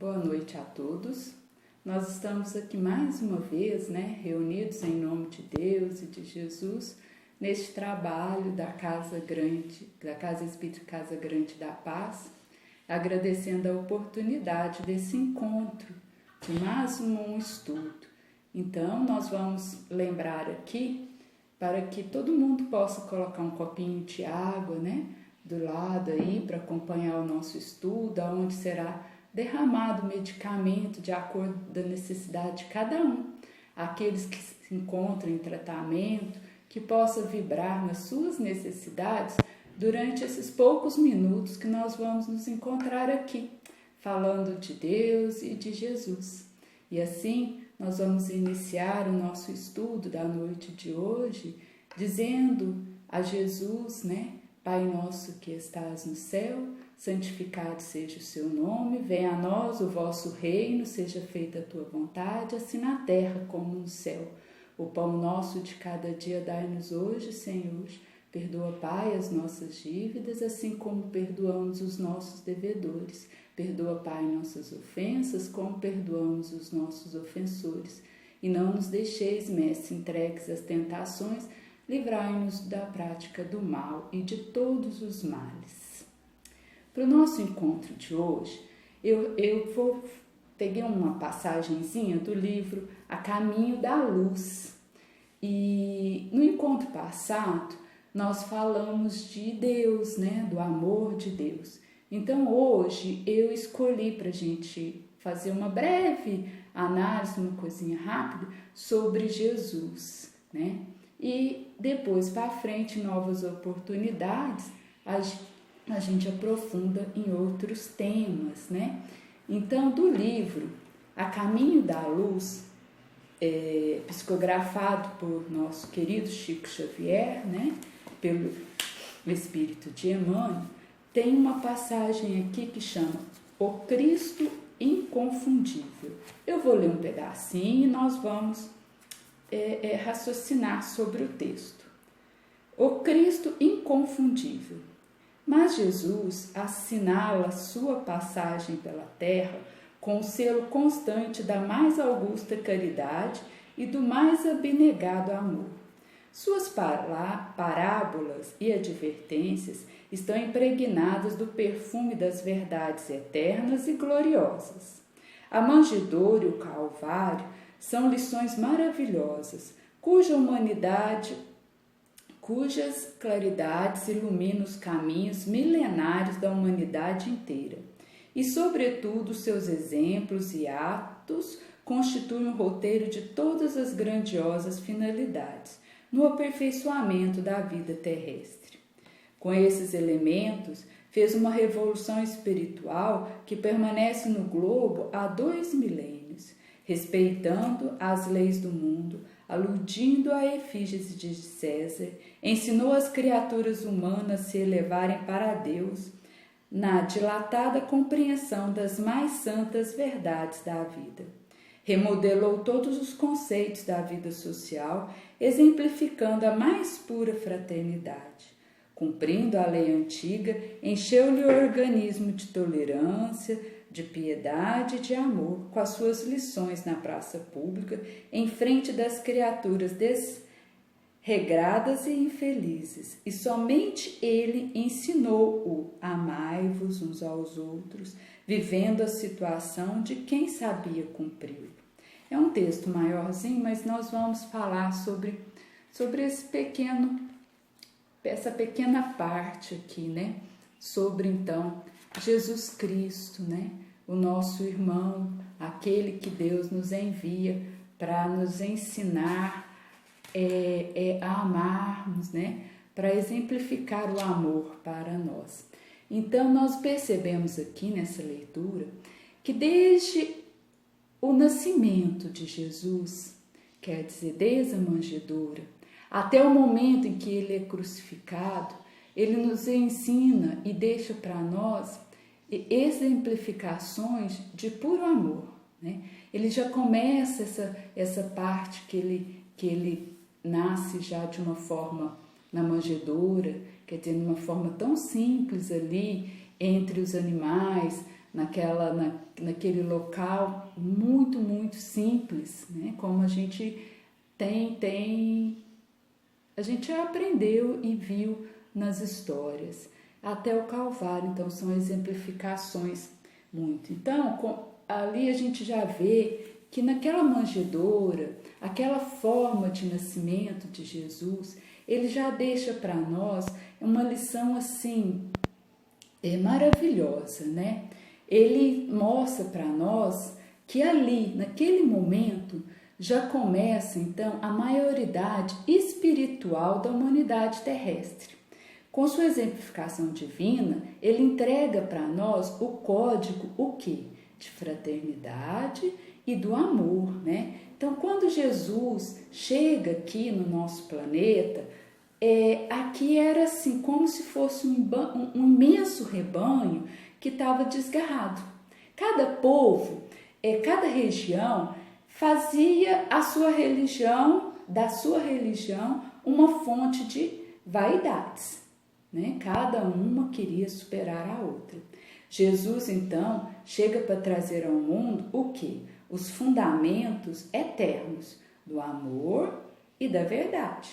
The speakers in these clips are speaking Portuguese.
Boa noite a todos. Nós estamos aqui mais uma vez, reunidos em nome de Deus e de Jesus, neste trabalho da Casa Espírita Casa Grande da Paz, agradecendo a oportunidade desse encontro, de mais um estudo. Então, nós vamos lembrar aqui, para que todo mundo possa colocar um copinho de água, do lado aí, para acompanhar o nosso estudo, onde será derramado o medicamento de acordo da necessidade de cada um. Aqueles que se encontram em tratamento, que possa vibrar nas suas necessidades durante esses poucos minutos que nós vamos nos encontrar aqui, falando de Deus e de Jesus. E assim, nós vamos iniciar o nosso estudo da noite de hoje, dizendo a Jesus, Pai nosso que estás no céu, santificado seja o seu nome, venha a nós o vosso reino, seja feita a tua vontade, assim na terra como no céu. O pão nosso de cada dia dai-nos hoje, Senhor. Perdoa, Pai, as nossas dívidas, assim como perdoamos os nossos devedores. Perdoa, Pai, nossas ofensas, como perdoamos os nossos ofensores. E não nos deixeis, Mestre, entregues às tentações, livrai-nos da prática do mal e de todos os males. Para o nosso encontro de hoje, eu peguei uma passagenzinha do livro A Caminho da Luz. E no encontro passado, nós falamos de Deus, do amor de Deus. Então, hoje, eu escolhi para a gente fazer uma breve análise, uma coisinha rápida, sobre Jesus, E depois, para frente, novas oportunidades, a gente aprofunda em outros temas, Então, do livro A Caminho da Luz, psicografado por nosso querido Chico Xavier, pelo Espírito de Emmanuel, tem uma passagem aqui que chama O Cristo Inconfundível. Eu vou ler um pedacinho e nós vamos raciocinar sobre o texto. O Cristo Inconfundível. Mas Jesus assinala sua passagem pela terra com o selo constante da mais augusta caridade e do mais abnegado amor. Suas parábolas e advertências estão impregnadas do perfume das verdades eternas e gloriosas. A manjedoura e o Calvário são lições maravilhosas, cujas claridades iluminam os caminhos milenários da humanidade inteira. E, sobretudo, seus exemplos e atos constituem um roteiro de todas as grandiosas finalidades no aperfeiçoamento da vida terrestre. Com esses elementos, fez uma revolução espiritual que permanece no globo há 2 milênios, respeitando as leis do mundo, aludindo à efígie de César, ensinou as criaturas humanas a se elevarem para Deus na dilatada compreensão das mais santas verdades da vida. Remodelou todos os conceitos da vida social, exemplificando a mais pura fraternidade. Cumprindo a lei antiga, encheu-lhe o organismo de tolerância, de piedade e de amor, com as suas lições na praça pública, em frente das criaturas desregradas e infelizes. E somente ele ensinou o amai-vos uns aos outros, vivendo a situação de quem sabia cumpri-lo. É um texto maiorzinho, mas nós vamos falar sobre essa pequena parte aqui, Sobre, então, Jesus Cristo, o nosso irmão, aquele que Deus nos envia para nos ensinar a amarmos, para exemplificar o amor para nós. Então, nós percebemos aqui nessa leitura que desde o nascimento de Jesus, quer dizer, desde a manjedoura, até o momento em que ele é crucificado, ele nos ensina e deixa para nós exemplificações de puro amor. Ele já começa essa parte que ele nasce já de uma forma na manjedoura, quer dizer, de uma forma tão simples ali, entre os animais, naquele local muito, muito simples, né? Como a gente a gente aprendeu e viu nas histórias, até o Calvário. Então são exemplificações muito. Então ali a gente já vê que naquela manjedoura, aquela forma de nascimento de Jesus, ele já deixa para nós uma lição assim maravilhosa, né? Ele mostra para nós que ali, naquele momento, já começa então a maioridade espiritual da humanidade terrestre. Com sua exemplificação divina, ele entrega para nós o código, o quê? De fraternidade e do amor, né? Então, quando Jesus chega aqui no nosso planeta, aqui era assim, como se fosse um imenso rebanho que estava desgarrado. Cada povo, cada região fazia da sua religião, uma fonte de vaidades, né? Cada uma queria superar a outra. Jesus, então, chega para trazer ao mundo o quê? Os fundamentos eternos do amor e da verdade.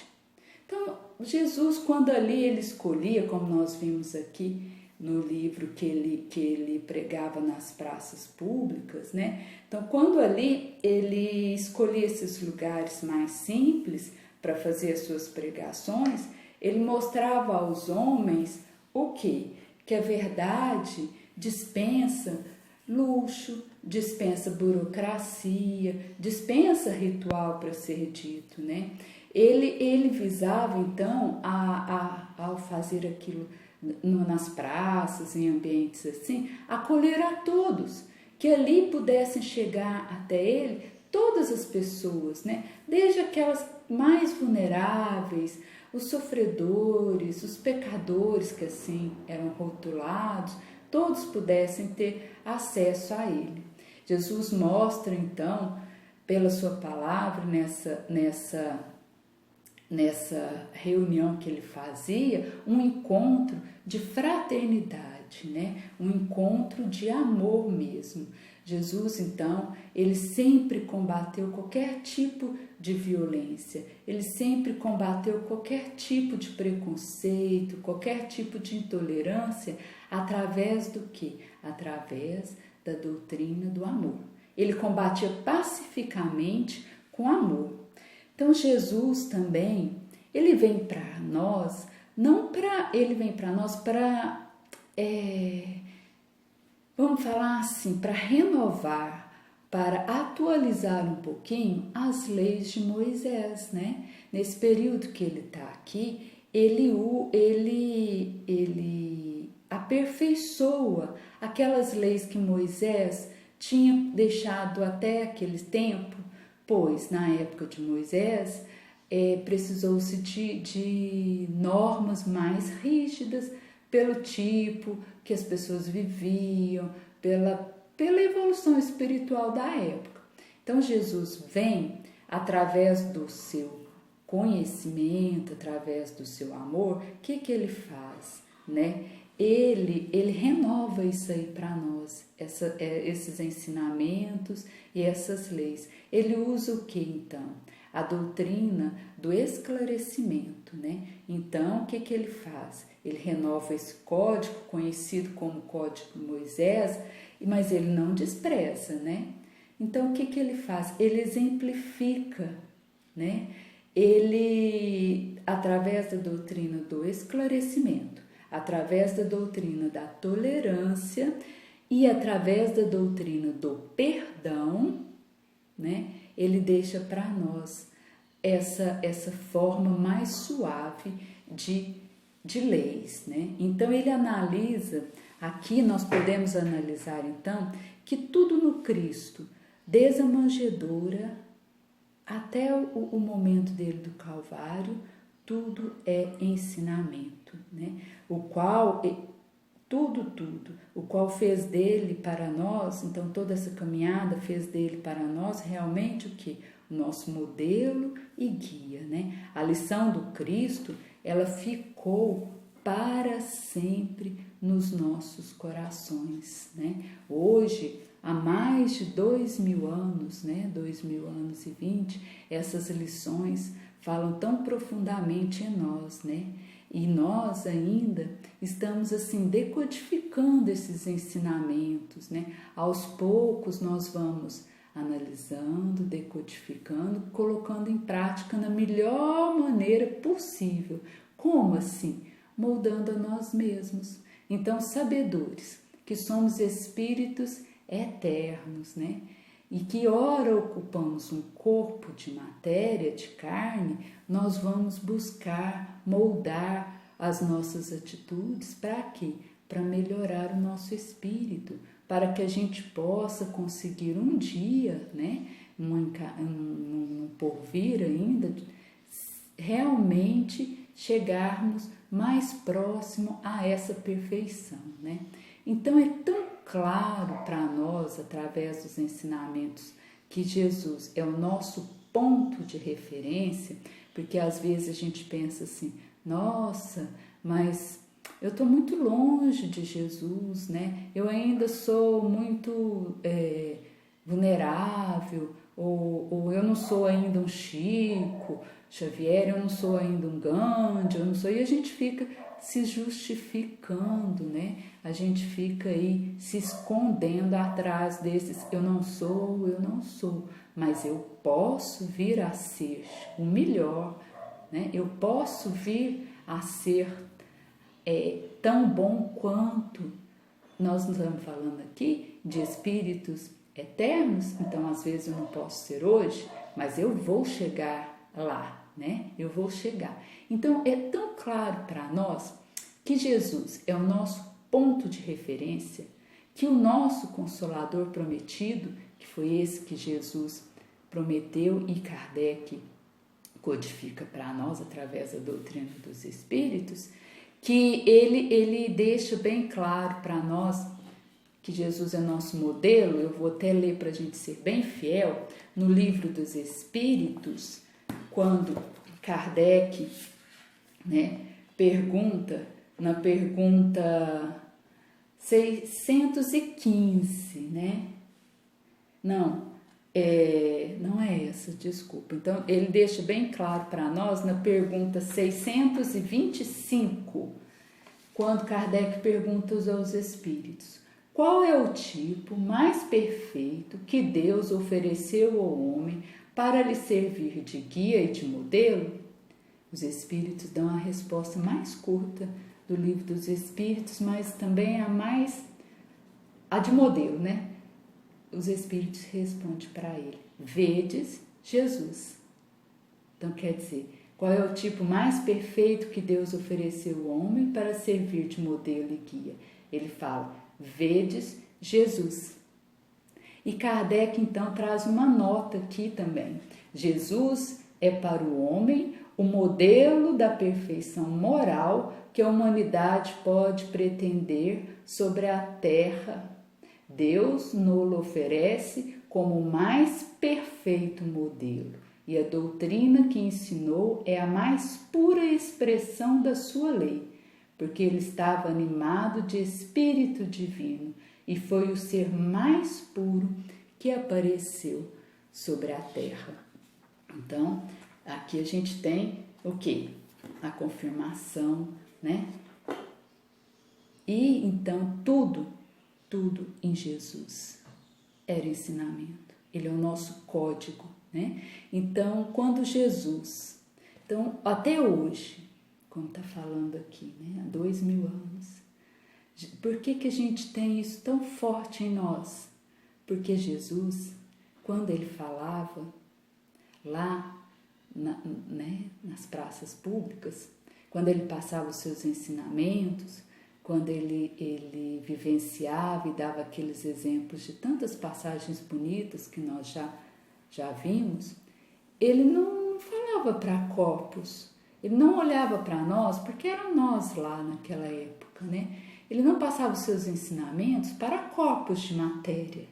Então, Jesus, quando ali ele escolhia, como nós vimos aqui no livro que ele pregava nas praças públicas, né? Então, quando ali ele escolhia esses lugares mais simples para fazer as suas pregações, ele mostrava aos homens o quê? Que a verdade dispensa luxo, dispensa burocracia, dispensa ritual para ser dito, né? Ele visava, então, ao fazer aquilo nas praças, em ambientes assim, acolher a todos, que ali pudessem chegar até ele todas as pessoas, né? Desde aquelas mais vulneráveis, os sofredores, os pecadores que assim eram rotulados, todos pudessem ter acesso a ele. Jesus mostra, então, pela sua palavra, nessa reunião que ele fazia, um encontro de fraternidade, né? Um encontro de amor mesmo. Jesus, então, ele sempre combateu qualquer tipo de violência, ele sempre combateu qualquer tipo de preconceito, qualquer tipo de intolerância, através do quê? Através da doutrina do amor. Ele combatia pacificamente com amor. Então, Jesus também, ele vem para nós, vamos falar assim, para renovar, para atualizar um pouquinho as leis de Moisés, né? Nesse período que ele está aqui, ele aperfeiçoa aquelas leis que Moisés tinha deixado até aquele tempo, pois na época de Moisés precisou-se de normas mais rígidas pelo tipo que as pessoas viviam, pela evolução espiritual da época. Então Jesus vem através do seu conhecimento, através do seu amor. O que ele faz, né? Ele renova isso aí para nós, esses ensinamentos e essas leis. Ele usa o que então? A doutrina do esclarecimento, né? Então, o que ele faz? Ele renova esse código, conhecido como Código de Moisés, mas ele não despreza, né? Então, o que ele faz? Ele exemplifica, né? Ele, através da doutrina do esclarecimento, através da doutrina da tolerância e através da doutrina do perdão, né? Ele deixa para nós essa forma mais suave de leis, né? Então ele analisa, aqui nós podemos analisar então, que tudo no Cristo, desde a manjedoura até o momento dele do Calvário, tudo é ensinamento, né? O qual fez dele para nós, então toda essa caminhada fez dele para nós realmente o que? O nosso modelo e guia, né? A lição do Cristo, ela ficou para sempre nos nossos corações, né? Hoje, há mais de 2000 anos, né? 2000 anos e 20, essas lições falam tão profundamente em nós, né? E nós ainda estamos assim decodificando esses ensinamentos, né? Aos poucos nós vamos analisando, decodificando, colocando em prática na melhor maneira possível. Como assim? Moldando a nós mesmos. Então, sabedores que somos espíritos eternos, né? E que ora ocupamos um corpo de matéria, de carne, nós vamos buscar moldar as nossas atitudes para quê? Para melhorar o nosso espírito, para que a gente possa conseguir um dia, né, um porvir ainda, realmente chegarmos mais próximo a essa perfeição, né? Então é tão claro para nós, através dos ensinamentos, que Jesus é o nosso ponto de referência, porque às vezes a gente pensa assim, nossa, mas eu estou muito longe de Jesus, né? Eu ainda sou muito vulnerável, ou eu não sou ainda um Chico Xavier, eu não sou ainda um Gandhi, eu não sou... E a gente fica se justificando, né? A gente fica aí se escondendo atrás desses eu não sou, mas eu posso vir a ser o melhor, né? Eu posso vir a ser tão bom quanto. Nós estamos falando aqui de espíritos eternos, então às vezes eu não posso ser hoje, mas eu vou chegar lá, né? Eu vou chegar. Então é tão claro para nós que Jesus é o nosso ponto de referência, que o nosso Consolador prometido, que foi esse que Jesus prometeu e Kardec codifica para nós através da doutrina dos espíritos, que ele deixa bem claro para nós que Jesus é nosso modelo. Eu vou até ler para a gente ser bem fiel, no Livro dos Espíritos, quando Kardec, né, pergunta, na pergunta 615, né? Não é essa, desculpa. Então, ele deixa bem claro para nós na pergunta 625, quando Kardec pergunta aos espíritos: qual é o tipo mais perfeito que Deus ofereceu ao homem para lhe servir de guia e de modelo? Os espíritos dão a resposta mais curta do Livro dos Espíritos, mas também a de modelo, né? Os espíritos respondem para ele: vedes Jesus. Então, quer dizer, qual é o tipo mais perfeito que Deus ofereceu ao homem para servir de modelo e guia? Ele fala: vedes Jesus. E Kardec, então, traz uma nota aqui também. Jesus é para o homem o modelo da perfeição moral que a humanidade pode pretender sobre a terra. Deus nos oferece como o mais perfeito modelo, e a doutrina que ensinou é a mais pura expressão da sua lei, porque ele estava animado de espírito divino e foi o ser mais puro que apareceu sobre a terra. Então, aqui a gente tem o quê? A confirmação, né? E então tudo em Jesus era ensinamento. Ele é o nosso código, né? Então, quando Jesus... Então, até hoje, como está falando aqui, né? Há 2000 anos. Por que a gente tem isso tão forte em nós? Porque Jesus, quando ele falava lá nas praças públicas, quando ele passava os seus ensinamentos, quando ele vivenciava e dava aqueles exemplos de tantas passagens bonitas que nós já vimos, ele não falava para corpos, ele não olhava para nós, porque eram nós lá naquela época, né? Ele não passava os seus ensinamentos para corpos de matéria.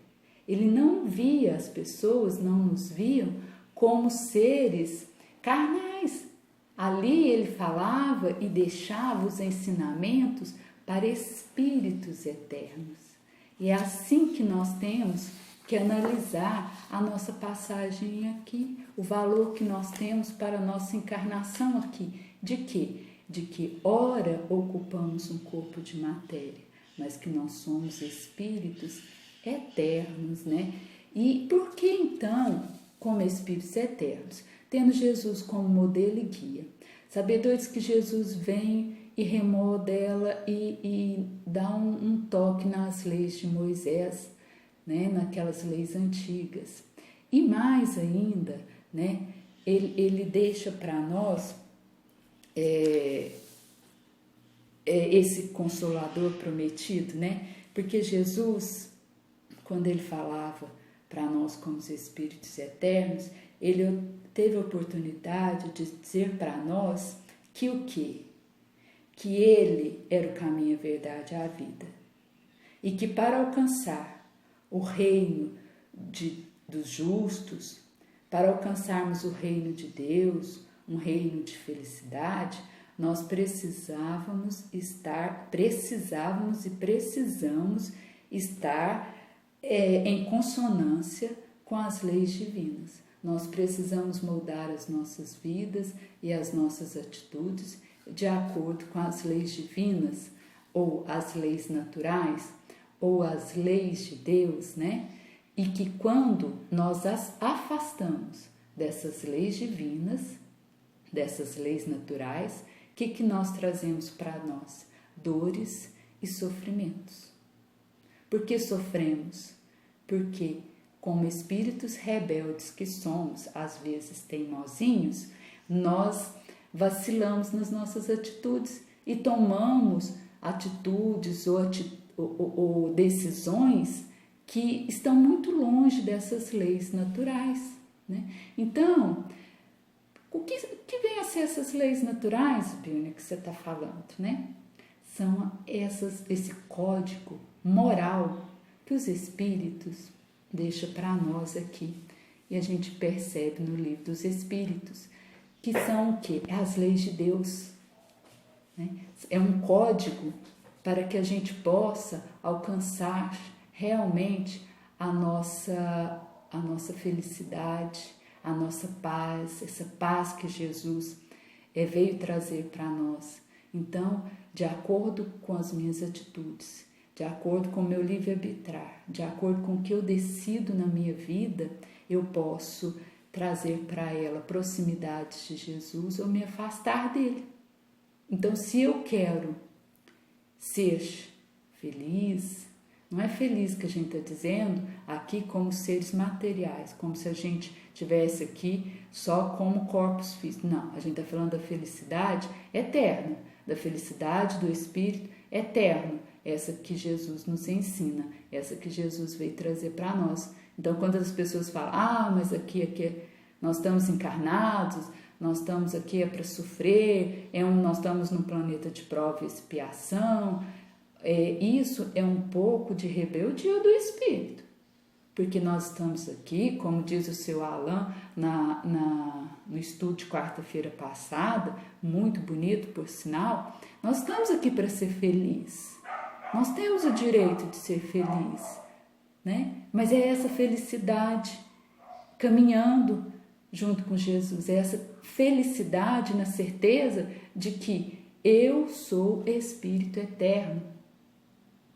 Ele não via as pessoas, não nos viam como seres carnais. Ali ele falava e deixava os ensinamentos para espíritos eternos. E é assim que nós temos que analisar a nossa passagem aqui, o valor que nós temos para a nossa encarnação aqui. De quê? De que ora ocupamos um corpo de matéria, mas que nós somos espíritos eternos, né? E por que então, como espíritos eternos, tendo Jesus como modelo e guia? Sabedores que Jesus vem e remodela e dá um toque nas leis de Moisés, né, naquelas leis antigas. E mais ainda, né, ele deixa para nós esse Consolador prometido, né? Porque Jesus, quando ele falava para nós como os espíritos eternos, ele teve a oportunidade de dizer para nós que o quê? Que ele era o caminho, a verdade e a vida. E que para alcançar o reino dos justos, para alcançarmos o reino de Deus, um reino de felicidade, nós precisamos estar em consonância com as leis divinas. Nós precisamos moldar as nossas vidas e as nossas atitudes de acordo com as leis divinas, ou as leis naturais, ou as leis de Deus, né? E que quando nós as afastamos dessas leis divinas, dessas leis naturais, o que nós trazemos para nós? Dores e sofrimentos. Por que sofremos? Porque, como espíritos rebeldes que somos, às vezes teimosinhos, nós vacilamos nas nossas atitudes e tomamos atitudes ou decisões que estão muito longe dessas leis naturais, né? Então, o que vem a ser essas leis naturais, Bíblia, que você está falando, né? São esse código moral que os espíritos deixam para nós aqui. E a gente percebe no livro dos Espíritos, que são o quê? As leis de Deus, né? É um código para que a gente possa alcançar realmente a nossa felicidade, a nossa paz, essa paz que Jesus veio trazer para nós. Então, de acordo com as minhas atitudes, de acordo com o meu livre-arbitrar, de acordo com o que eu decido na minha vida, eu posso trazer para ela proximidade de Jesus ou me afastar dele. Então, se eu quero ser feliz, não é feliz que a gente está dizendo aqui como seres materiais, como se a gente tivesse aqui só como corpos físicos. Não, a gente está falando da felicidade eterna, da felicidade do Espírito eterno, essa que Jesus nos ensina, essa que Jesus veio trazer para nós. Então, quando as pessoas falam, mas aqui nós estamos encarnados, nós estamos aqui para sofrer, nós estamos num planeta de prova e expiação, isso é um pouco de rebeldia do Espírito, porque nós estamos aqui, como diz o seu Alain no estudo de quarta-feira passada, muito bonito por sinal, nós estamos aqui para ser felizes, nós temos o direito de ser feliz, né? Mas é essa felicidade caminhando junto com Jesus, é essa felicidade na certeza de que eu sou Espírito eterno,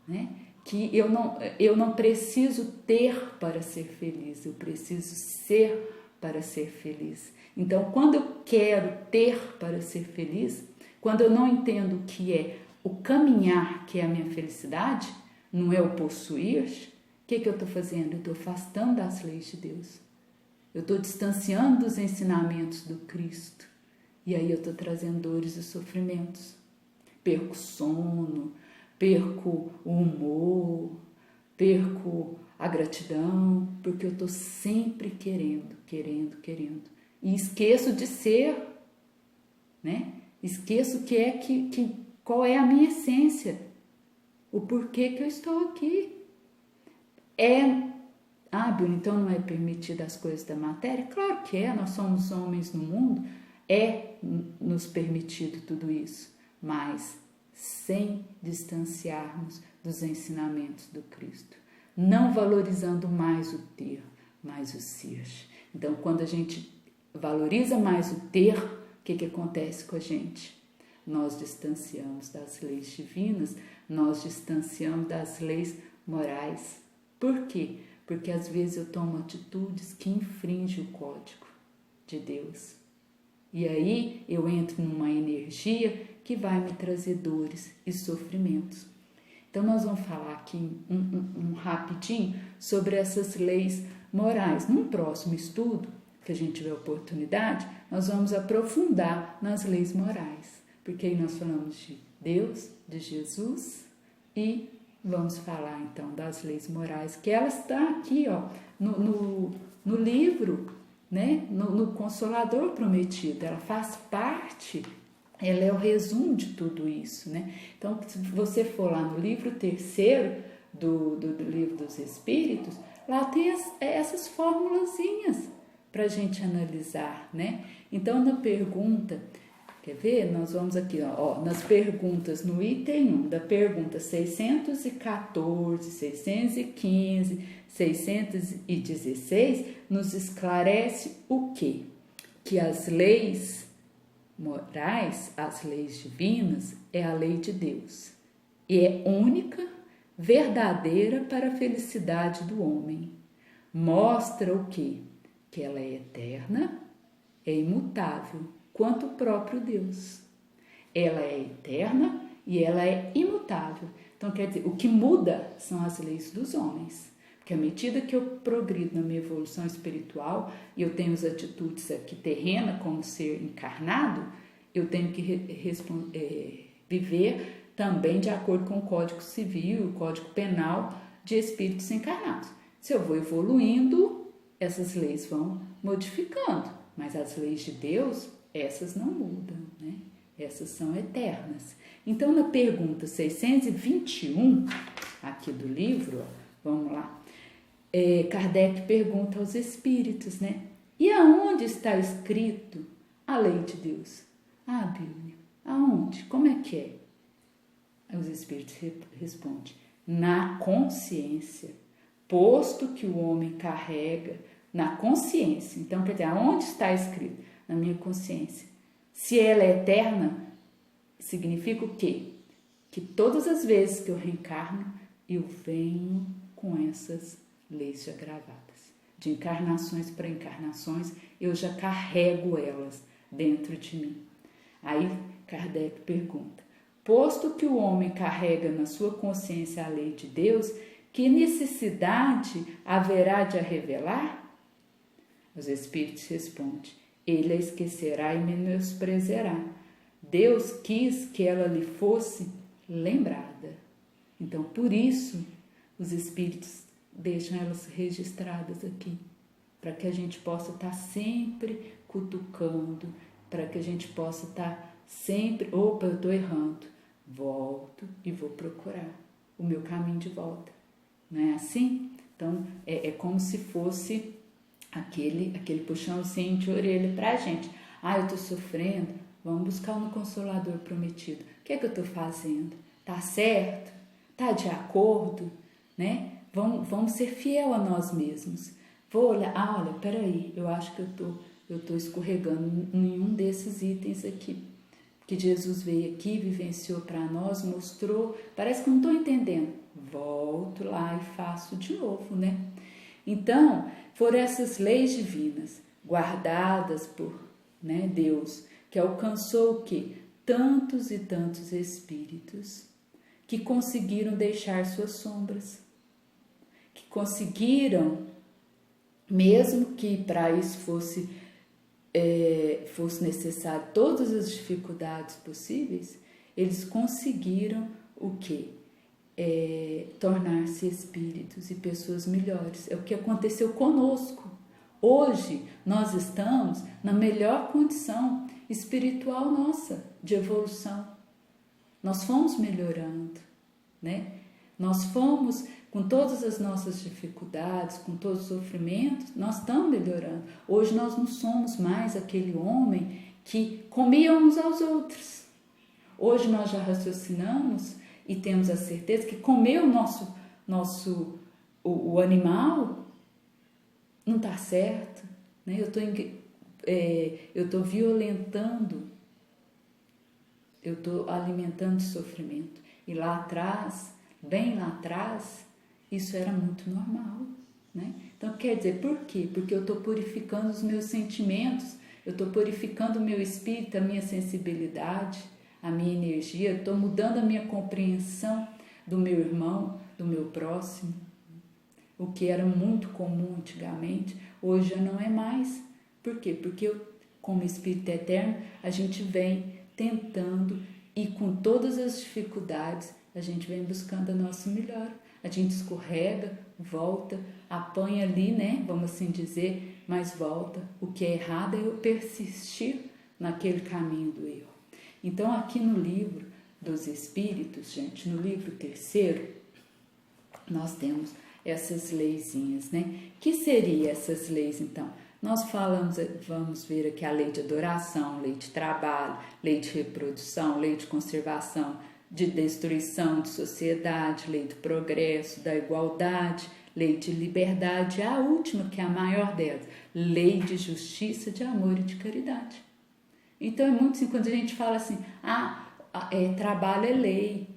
né? Que eu não preciso ter para ser feliz, eu preciso ser para ser feliz. Então, quando eu quero ter para ser feliz, quando eu não entendo o que é o caminhar, que é a minha felicidade, não é o possuir, o que eu estou fazendo? Eu estou afastando das leis de Deus. Eu estou distanciando dos ensinamentos do Cristo. E aí eu estou trazendo dores e sofrimentos. Perco sono, perco o humor, perco a gratidão, porque eu estou sempre querendo. E esqueço de ser, né? Esqueço qual é a minha essência, o porquê que eu estou aqui. Bíblia, então não é permitido as coisas da matéria? Claro que é, nós somos homens no mundo, é nos permitido tudo isso, mas sem distanciarmos dos ensinamentos do Cristo, não valorizando mais o ter, mais o ser. Então, quando a gente valoriza mais o ter, o que acontece com a gente? Nós distanciamos das leis divinas, nós distanciamos das leis morais. Por quê? Porque às vezes eu tomo atitudes que infringem o código de Deus. E aí eu entro numa energia que vai me trazer dores e sofrimentos. Então nós vamos falar aqui um rapidinho sobre essas leis morais. Num próximo estudo, que a gente tiver oportunidade, nós vamos aprofundar nas leis morais. Porque aí nós falamos de Deus, de Jesus e vamos falar então das leis morais, que ela está aqui ó, no livro, né? no Consolador Prometido. Ela faz parte, ela é o resumo de tudo isso. Né? Então, se você for lá no livro 3º do Livro dos Espíritos, lá tem essas formulazinhas para a gente analisar. Né? Então, na pergunta... Quer ver? Nós vamos aqui, ó, nas perguntas, no item 1, da pergunta 614, 615, 616, nos esclarece o quê? Que as leis morais, as leis divinas, é a lei de Deus. E é única, verdadeira para a felicidade do homem. Mostra o quê? Que ela é eterna, é imutável, quanto o próprio Deus. Ela é eterna e ela é imutável. Então, quer dizer, o que muda são as leis dos homens. Porque à medida que eu progrido na minha evolução espiritual e eu tenho as atitudes aqui terrenas como ser encarnado, eu tenho que viver também de acordo com o Código Civil, o Código Penal de espíritos encarnados. Se eu vou evoluindo, essas leis vão modificando, mas as leis de Deus, essas não mudam, né? Essas são eternas. Então, na pergunta 621, aqui do livro, ó, vamos lá, Kardec pergunta aos espíritos, né? E aonde está escrito a lei de Deus? Ah, Bíblia, aonde? Como é que é? Os espíritos respondem, na consciência, posto que o homem carrega na consciência. Então, quer dizer, aonde está escrito? Na minha consciência. Se ela é eterna, significa o quê? Que todas as vezes que eu reencarno, eu venho com essas leis já gravadas. De encarnações para encarnações, eu já carrego elas dentro de mim. Aí Kardec pergunta, posto que o homem carrega na sua consciência a lei de Deus, que necessidade haverá de a revelar? Os espíritos respondem, ele a esquecerá e menosprezará. Deus quis que ela lhe fosse lembrada. Então, por isso, os espíritos deixam elas registradas aqui, para que a gente possa estar sempre cutucando, para que a gente possa estar sempre, opa, eu estou errando, volto e vou procurar o meu caminho de volta. Não é assim? Então, é como se fosse aquele puxãozinho de orelha para a gente. Ah, eu estou sofrendo, vamos buscar no Consolador Prometido. O que é que eu estou fazendo? Tá certo? Tá de acordo? Né? Vamos ser fiel a nós mesmos. Vou olhar, olha, peraí, eu acho que eu tô escorregando em um desses itens aqui. Que Jesus veio aqui, vivenciou para nós, mostrou, parece que eu não estou entendendo. Volto lá e faço de novo, né? Então, foram essas leis divinas, guardadas por Deus, que alcançou o quê? Tantos e tantos espíritos que conseguiram deixar suas sombras, que conseguiram, mesmo que para isso fosse necessário todas as dificuldades possíveis, eles conseguiram o quê? Tornar-se espíritos e pessoas melhores. É o que aconteceu conosco. Hoje nós estamos na melhor condição espiritual nossa de evolução. Nós fomos melhorando, né? Nós fomos, com todas as nossas dificuldades, com todos os sofrimentos, nós estamos melhorando. Hoje nós não somos mais aquele homem que comia uns aos outros. Hoje nós já raciocinamos e temos a certeza que comer o animal não está certo, né? Eu estou violentando, eu estou alimentando sofrimento. E lá atrás, bem lá atrás, isso era muito normal, né? Então, quer dizer, por quê? Porque eu estou purificando os meus sentimentos, eu estou purificando o meu espírito, a minha sensibilidade, a minha energia, eu estou mudando a minha compreensão do meu irmão, do meu próximo. O que era muito comum antigamente, hoje já não é mais. Por quê? Porque eu, como Espírito Eterno, a gente vem tentando e com todas as dificuldades, a gente vem buscando a nossa melhor. A gente escorrega, volta, apanha ali, né? Vamos assim dizer, mas volta. O que é errado é eu persistir naquele caminho do erro. Então, aqui no livro dos Espíritos, gente, no livro 3º, nós temos essas leizinhas, né? Que seriam essas leis, então? Nós vamos ver aqui a lei de adoração, lei de trabalho, lei de reprodução, lei de conservação, de destruição de sociedade, lei do progresso, da igualdade, lei de liberdade, a última, que é a maior delas, lei de justiça, de amor e de caridade. Então é muito assim, quando a gente fala assim, trabalho é lei,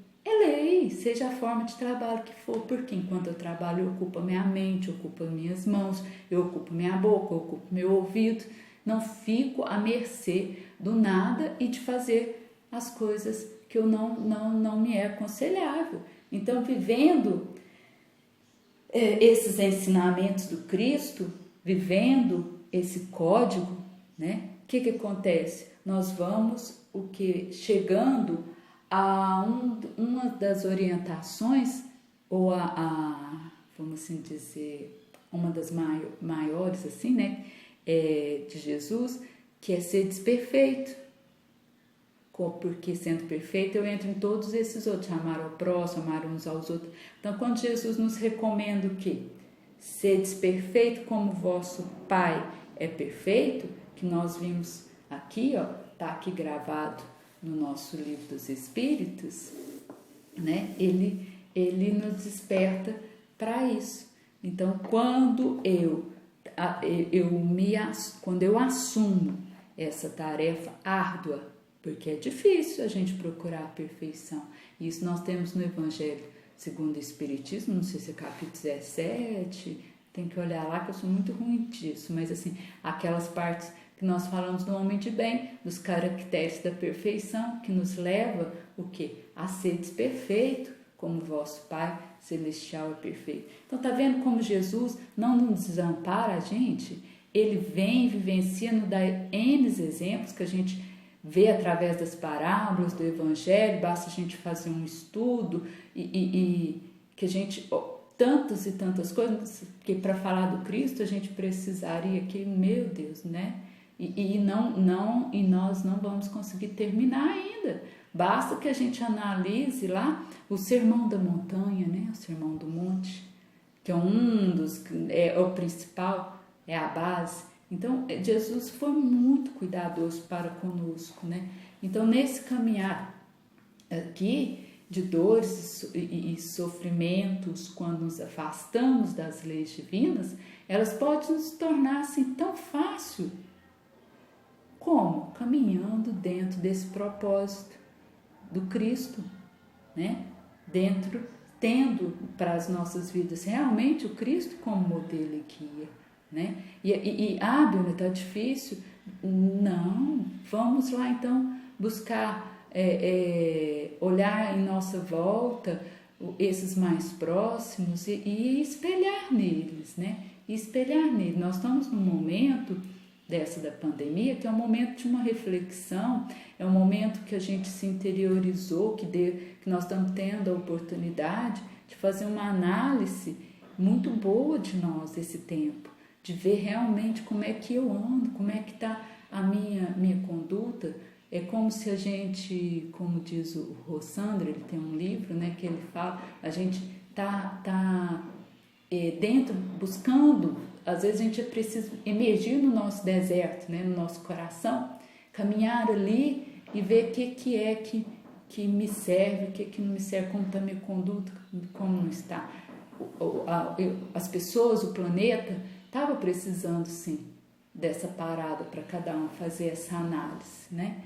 seja a forma de trabalho que for, porque enquanto eu trabalho eu ocupo a minha mente, eu ocupo as minhas mãos, eu ocupo minha boca, eu ocupo meu ouvido, não fico à mercê do nada e de fazer as coisas que eu não me é aconselhável. Então, vivendo esses ensinamentos do Cristo, vivendo esse código, né? O que acontece? Nós vamos chegando a uma das orientações, ou vamos assim dizer, uma das maiores, assim, né, de Jesus, que é ser desperfeito. Porque sendo perfeito eu entro em todos esses outros, amar ao próximo, amar uns aos outros. Então, quando Jesus nos recomenda o quê? Ser desperfeito como vosso Pai é perfeito, que nós vimos aqui, está aqui gravado no nosso livro dos Espíritos, né? Ele nos desperta para isso. Então, quando quando eu assumo essa tarefa árdua, porque é difícil a gente procurar a perfeição. Isso nós temos no Evangelho segundo o Espiritismo, não sei se é capítulo 17, tem que olhar lá que eu sou muito ruim disso, mas assim, aquelas partes que nós falamos do homem de bem, dos caracteres da perfeição, que nos leva o quê? A ser desperfeito, como vosso Pai Celestial é perfeito. Então, tá vendo como Jesus não nos desampara a gente? Ele vem, vivencia, nos dá N exemplos que a gente vê através das parábolas do Evangelho, basta a gente fazer um estudo e que a gente... tantas e tantas coisas, que para falar do Cristo a gente precisaria que, meu Deus, né? E nós não vamos conseguir terminar ainda. Basta que a gente analise lá o Sermão da Montanha, né? O Sermão do Monte, que é é o principal, é a base. Então, Jesus foi muito cuidadoso para conosco, né? Então, nesse caminhar aqui de dores e sofrimentos, quando nos afastamos das leis divinas, elas podem se tornar assim tão fácil. Como? Caminhando dentro desse propósito do Cristo, né? Tendo para as nossas vidas realmente o Cristo como modelo e guia, né? Bíblia está difícil? Não, vamos lá então buscar olhar em nossa volta esses mais próximos e espelhar neles, né? Nós estamos num momento da pandemia, que é um momento de uma reflexão, é um momento que a gente se interiorizou, que nós estamos tendo a oportunidade de fazer uma análise muito boa de nós esse tempo, de ver realmente como é que eu ando, como é que está a minha conduta. É como se a gente, como diz o Rossandro, ele tem um livro, né, que ele fala, a gente tá dentro, buscando, às vezes a gente precisa emergir no nosso deserto, né, no nosso coração, caminhar ali e ver o que é que que me serve, o que não me serve, como está minha conduta, como não está. As pessoas, o planeta, estava precisando sim dessa parada para cada um fazer essa análise, né?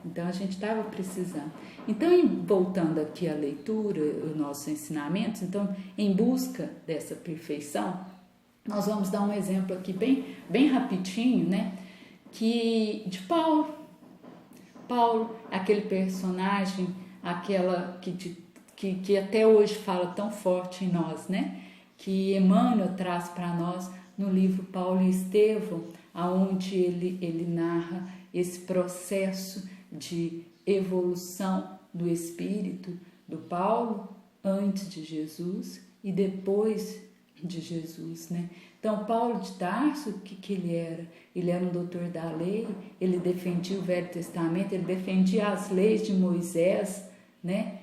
Então a gente estava precisando. Então, voltando aqui à leitura, os nossos ensinamentos, então, em busca dessa perfeição, nós vamos dar um exemplo aqui bem rapidinho, né? De Paulo. Paulo, aquele personagem, aquela que até hoje fala tão forte em nós, né? Que Emmanuel traz para nós no livro Paulo e Estevão, aonde ele narra esse processo de evolução do espírito do Paulo antes de Jesus e depois de Jesus, né? Então, Paulo de Tarso, o que ele era? Ele era um doutor da lei, ele defendia o Velho Testamento, ele defendia as leis de Moisés, né?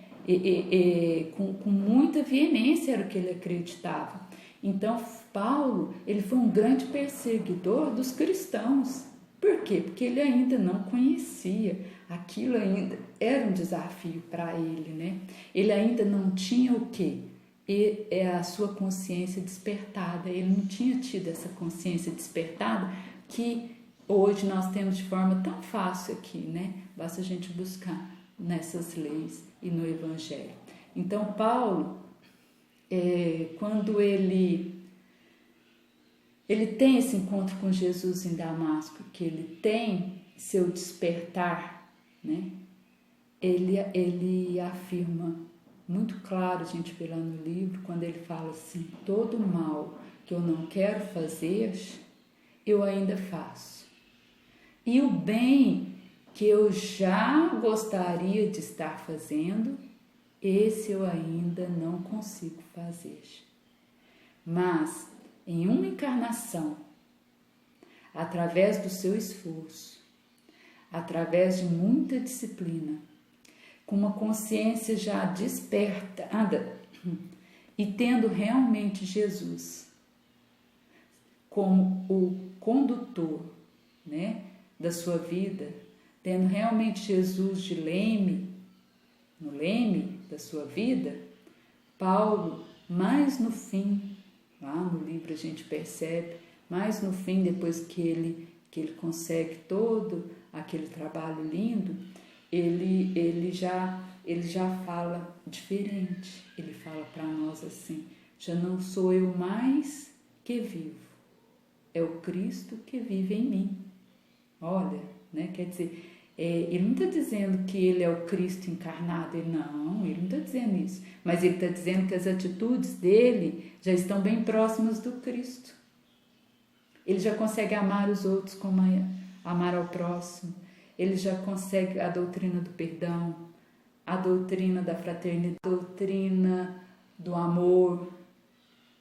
Com muita veemência era o que ele acreditava. Então, Paulo, ele foi um grande perseguidor dos cristãos. Por quê? Porque ele ainda não conhecia, aquilo ainda era um desafio para ele, né? Ele ainda não tinha o quê? A sua consciência despertada, ele não tinha tido essa consciência despertada que hoje nós temos de forma tão fácil aqui, né? Basta a gente buscar nessas leis e no Evangelho. Então, Paulo, quando ele tem esse encontro com Jesus em Damasco, que ele tem seu despertar, né? Ele afirma muito claro, a gente vê lá no livro, quando ele fala assim: todo mal que eu não quero fazer, eu ainda faço. E o bem que eu já gostaria de estar fazendo, esse eu ainda não consigo fazer. Mas, em uma encarnação, através do seu esforço, através de muita disciplina, com uma consciência já despertada e tendo realmente Jesus como o condutor, né, da sua vida, tendo realmente Jesus de no leme da sua vida, Paulo, mais no fim, lá no livro a gente percebe, mais no fim, depois que ele consegue todo aquele trabalho lindo, ele já fala diferente. Ele fala para nós assim: já não sou eu mais que vivo, é o Cristo que vive em mim. Olha, né? Quer dizer, ele não está dizendo que ele é o Cristo encarnado, ele não está dizendo isso, mas ele está dizendo que as atitudes dele já estão bem próximas do Cristo. Ele já consegue amar os outros como amar ao próximo. Ele já consegue a doutrina do perdão, a doutrina da fraternidade, a doutrina do amor,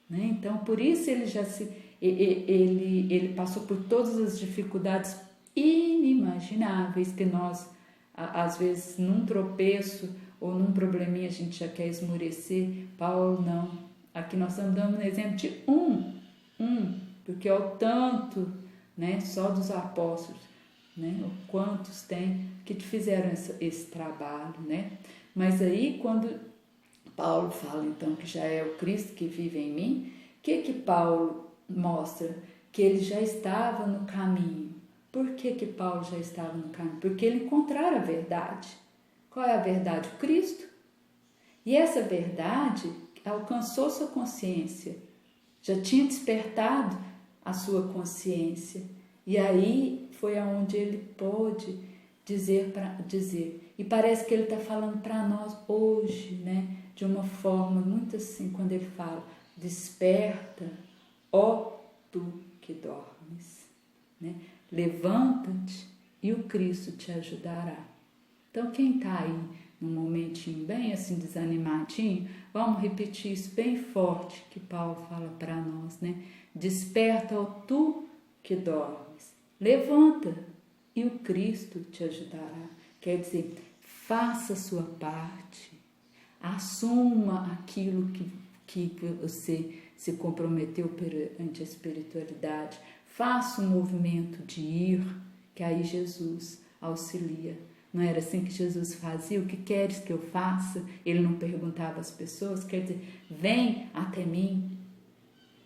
né? Então, por isso ele passou por todas as dificuldades inimagináveis que nós, às vezes, num tropeço ou num probleminha, a gente já quer esmorecer. Paulo não. Aqui nós estamos dando um exemplo de porque é o tanto, né, só dos apóstolos, né? Quantos tem que fizeram esse trabalho, né? Mas aí, quando Paulo fala então que já é o Cristo que vive em mim, o que Paulo mostra? Que ele já estava no caminho. Por que Paulo já estava no caminho? Porque ele encontrara a verdade. Qual é a verdade? O Cristo. E essa verdade alcançou sua consciência, já tinha despertado a sua consciência. E aí foi aonde ele pôde dizer. E parece que ele está falando para nós hoje, né? De uma forma muito assim, quando ele fala: desperta, ó tu que dormes, né? Levanta-te e o Cristo te ajudará. Então, quem está aí num momentinho bem assim desanimadinho, vamos repetir isso bem forte que Paulo fala para nós, né? Desperta, ó tu que dormes, levanta e o Cristo te ajudará. Quer dizer, faça a sua parte, assuma aquilo que você se comprometeu perante a espiritualidade, faça um movimento de ir, que aí Jesus auxilia. Não era assim que Jesus fazia? O que queres que eu faça? Ele não perguntava às pessoas, quer dizer, vem até mim.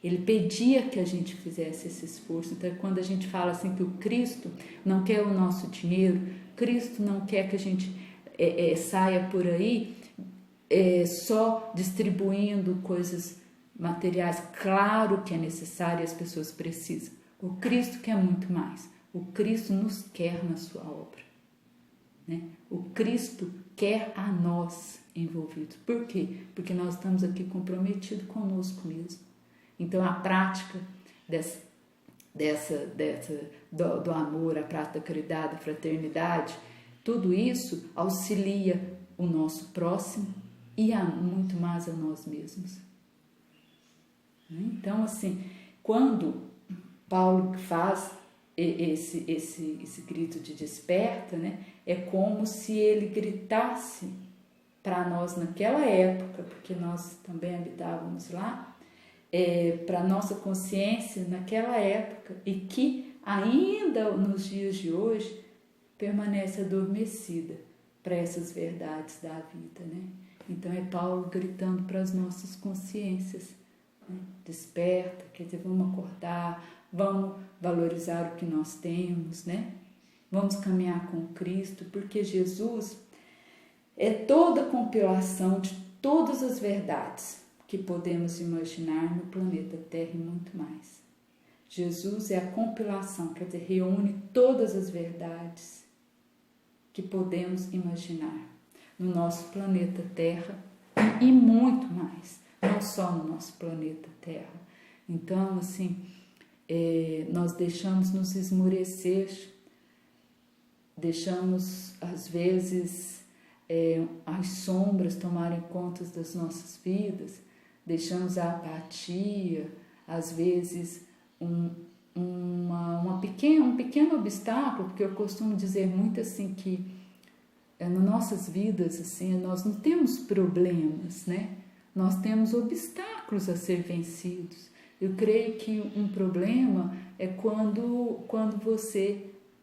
Ele pedia que a gente fizesse esse esforço. Então, quando a gente fala assim que o Cristo não quer o nosso dinheiro, Cristo não quer que a gente saia por aí só distribuindo coisas materiais. Claro que é necessário e as pessoas precisam. O Cristo quer muito mais. O Cristo nos quer na sua obra, né? O Cristo quer a nós envolvidos. Por quê? Porque nós estamos aqui comprometidos conosco mesmo. Então, a prática do amor, a prática da caridade, da fraternidade, tudo isso auxilia o nosso próximo e muito mais a nós mesmos. Então, assim, quando Paulo faz esse grito de desperta, né, é como se ele gritasse para nós naquela época, porque nós também habitávamos lá, para a nossa consciência naquela época e que ainda nos dias de hoje permanece adormecida para essas verdades da vida, né? Então é Paulo gritando para as nossas consciências, né? Desperta, quer dizer, vamos acordar, vamos valorizar o que nós temos, né? Vamos caminhar com Cristo, porque Jesus é toda a compilação de todas as verdades que podemos imaginar no planeta Terra e muito mais. Jesus é a compilação, quer dizer, reúne todas as verdades que podemos imaginar no nosso planeta Terra e muito mais, não só no nosso planeta Terra. Então, assim, nós deixamos nos esmorecer, deixamos, às vezes, as sombras tomarem conta das nossas vidas, deixamos a apatia, às vezes um pequeno obstáculo, porque eu costumo dizer muito assim que nas nossas vidas assim, nós não temos problemas, né? Nós temos obstáculos a ser vencidos. Eu creio que um problema é quando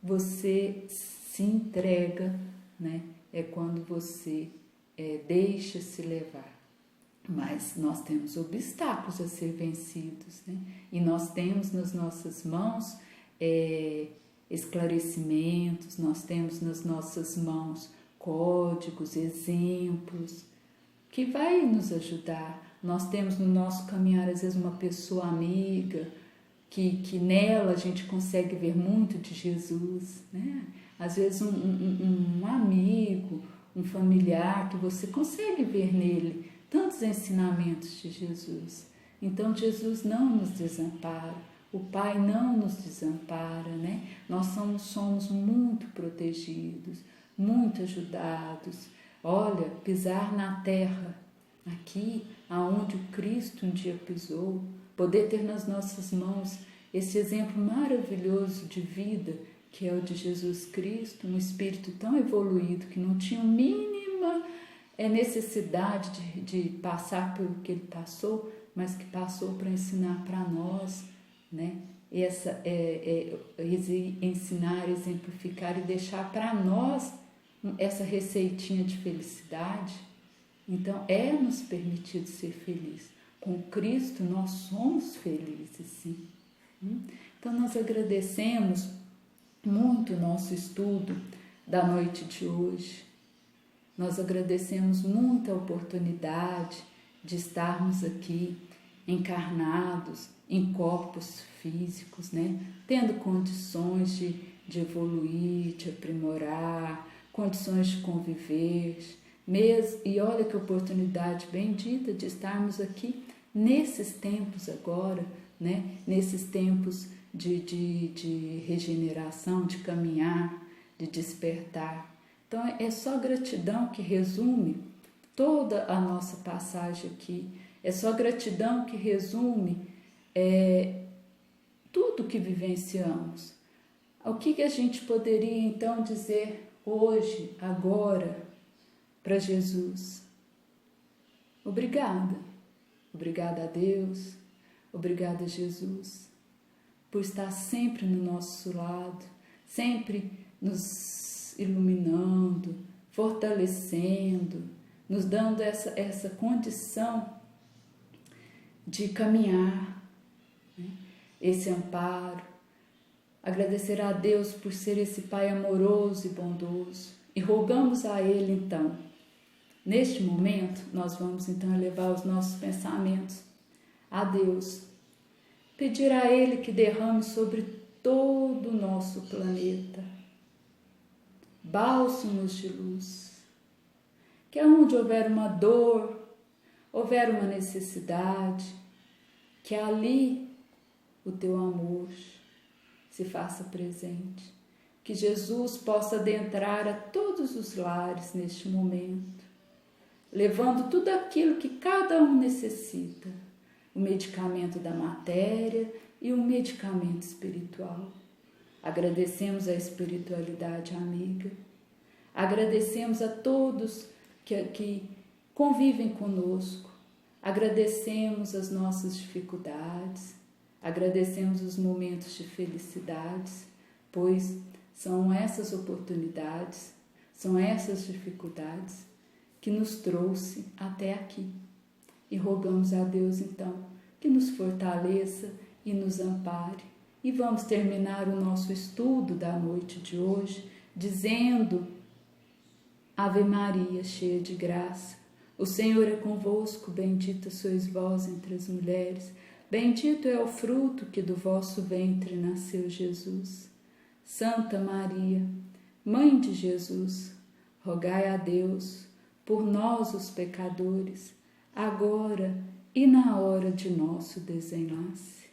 você se entrega, né? É quando você deixa se levar. Mas nós temos obstáculos a ser vencidos, né? E nós temos nas nossas mãos esclarecimentos, nós temos nas nossas mãos códigos, exemplos, que vai nos ajudar. Nós temos no nosso caminhar, às vezes, uma pessoa amiga, que nela a gente consegue ver muito de Jesus, né? Às vezes um amigo, um familiar, que você consegue ver nele tantos ensinamentos de Jesus. Então Jesus não nos desampara, o Pai não nos desampara, né? Nós somos muito protegidos, muito ajudados. Olha, pisar na terra, aqui aonde o Cristo um dia pisou, poder ter nas nossas mãos esse exemplo maravilhoso de vida que é o de Jesus Cristo, um espírito tão evoluído que não tinha mínima necessidade de passar pelo que ele passou, mas que passou para ensinar para nós, né? Ensinar, exemplificar e deixar para nós essa receitinha de felicidade. Então nos permitido ser feliz. Com Cristo nós somos felizes, sim. Então nós agradecemos muito o nosso estudo da noite de hoje. Nós agradecemos muito a oportunidade de estarmos aqui encarnados em corpos físicos, né? Tendo condições de evoluir, de aprimorar, condições de conviver, e olha que oportunidade bendita de estarmos aqui nesses tempos agora, né? Nesses tempos de regeneração, de caminhar, de despertar. Então é só gratidão que resume toda a nossa passagem aqui, é só gratidão que resume tudo que vivenciamos. O que a gente poderia então dizer hoje, agora, para Jesus? Obrigada. Obrigada a Deus, obrigada a Jesus, por estar sempre no nosso lado, sempre nos nos iluminando, fortalecendo, nos dando essa condição de caminhar, né? Esse amparo. Agradecer a Deus por ser esse Pai amoroso e bondoso. E rogamos a Ele, então, neste momento, nós vamos então elevar os nossos pensamentos a Deus. Pedir a Ele que derrame sobre todo o nosso planeta bálsamos de luz. Que onde houver uma dor, houver uma necessidade, que ali o teu amor se faça presente. Que Jesus possa adentrar a todos os lares neste momento, levando tudo aquilo que cada um necessita, o medicamento da matéria e o medicamento espiritual. Agradecemos a espiritualidade amiga, agradecemos a todos que convivem conosco, agradecemos as nossas dificuldades, agradecemos os momentos de felicidades, pois são essas oportunidades, são essas dificuldades que nos trouxe até aqui. E rogamos a Deus, então, que nos fortaleça e nos ampare. E vamos terminar o nosso estudo da noite de hoje dizendo: Ave Maria, cheia de graça, o Senhor é convosco, bendita sois vós entre as mulheres, bendito é o fruto que do vosso ventre nasceu Jesus. Santa Maria, Mãe de Jesus, rogai a Deus por nós os pecadores, agora e na hora de nosso desenlace.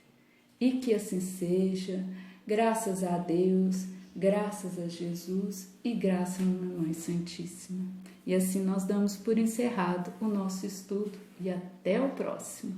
E que assim seja, graças a Deus, graças a Jesus e graças à Mãe Santíssima. E assim nós damos por encerrado o nosso estudo e até o próximo.